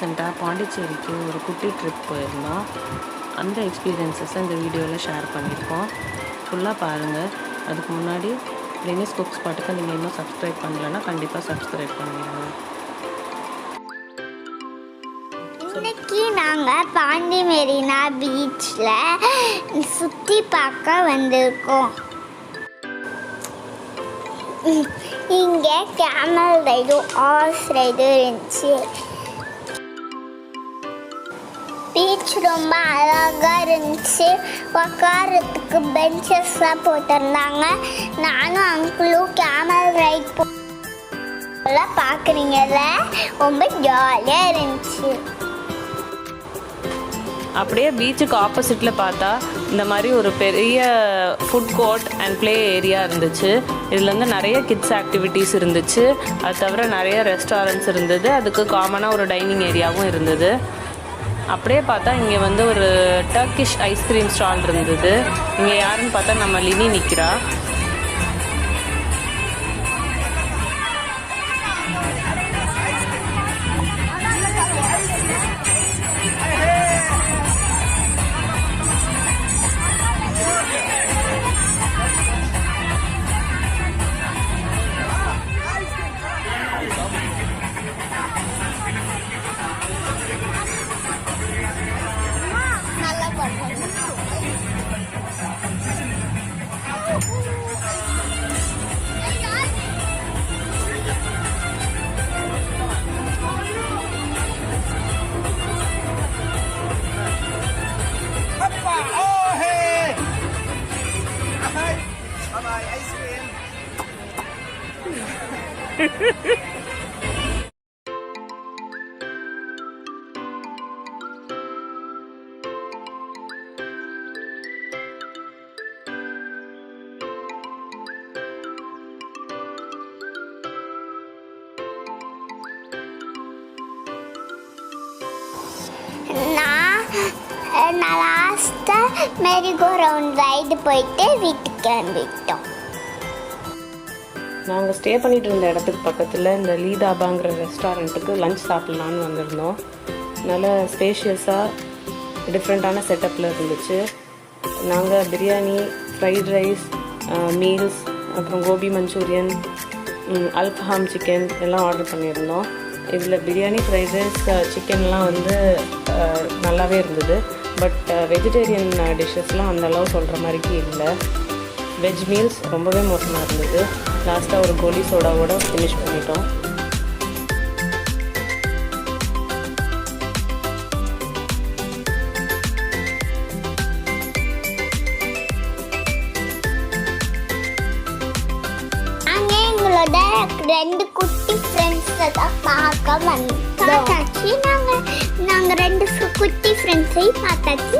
ரீசெண்டாக பாண்டிச்சேரிக்கு ஒரு குட்டி ட்ரிப் போயிருந்தோம். அந்த எக்ஸ்பீரியன்ஸஸை இந்த வீடியோவில் ஷேர் பண்ணியிருக்கோம். ஃபுல்லாக பாருங்கள். அதுக்கு முன்னாடி லினிஸ் குக் ஸ்பாட்டுக்கு நீங்கள் இன்னும் சப்ஸ்கிரைப் பண்ணலைன்னா கண்டிப்பாக சப்ஸ்கிரைப் பண்ணிடுங்க. இன்னைக்கு நாங்கள் பாண்டி மெரினா பீச்சில் சுற்றி பார்க்க வந்திருக்கோம். இங்கே கேமல் ரைடும் ஹார்ஸ் ரைடும் இருந்துச்சு. பீச் ரொம்ப அழகாக இருந்துச்சு. உட்காரத்துக்கு பெஞ்சஸ்லாம் போட்டிருந்தாங்க. நானும் அங்கிளும் கேமல் ரைட் போல பார்க்குறீங்கல்ல, ரொம்ப ஜாலியாக இருந்துச்சு. அப்படியே பீச்சுக்கு ஆப்போசிட்டில் பார்த்தா இந்த மாதிரி ஒரு பெரிய food court and play area இருந்துச்சு. இதில் வந்து நிறைய கிட்ஸ் ஆக்டிவிட்டீஸ் இருந்துச்சு. அது தவிர நிறைய ரெஸ்டாரண்ட்ஸ் இருந்தது. அதுக்கு காமனாக ஒரு டைனிங் ஏரியாவும் இருந்தது. அப்படியே பார்த்தா இங்கே வந்து ஒரு டர்க்கிஷ் ஐஸ்கிரீம் ஸ்டால் இருந்தது. இங்கே யாருன்னு பார்த்தா நம்ம லினி நிற்கிறா. நான் லாஸ்ட்டாக மேரிகோ ரவுண்ட் ரைடு போயிட்டு வீட்டுக்கு கிளம்பிட்டோம். நாங்கள் ஸ்டே பண்ணிட்டு இருந்த இடத்துக்கு பக்கத்தில் இந்த லீதாபாங்கிற ரெஸ்டாரண்ட்டுக்கு லஞ்ச் சாப்பிட்லான்னு வந்திருந்தோம். நல்ல ஸ்பேஷியஸாக டிஃப்ரெண்ட்டான செட்டப்பில் இருந்துச்சு. நாங்கள் பிரியாணி, ஃப்ரைட் ரைஸ், மீல்ஸ், அப்புறம் கோபி மஞ்சூரியன், அல்ஃபஹாம் சிக்கன் எல்லாம் ஆர்டர் பண்ணியிருந்தோம். இதில் பிரியாணி, ஃப்ரைட் ரைஸ், சிக்கன்லாம் வந்து நல்லாவே இருந்தது. பட் வெஜிடேரியன் டிஷ்ஷஸ்லாம் அந்தளவு சொல்கிற மாதிரிக்கு இல்லை. வெஜ் மீல்ஸ் ரொம்பவே மோசமாக இருந்தது. லாஸ்ட்டாக ஒரு கோலி சோடாவோட ஃபினிஷ் பண்ணிட்டோம். நாங்கள் எங்களோட 2 குட்டி ஃப்ரெண்ட்ஸை தான் பார்க்க வந்தாச்சு. நாங்கள் 2 குட்டி ஃப்ரெண்ட்ஸையும் பார்த்தாச்சு.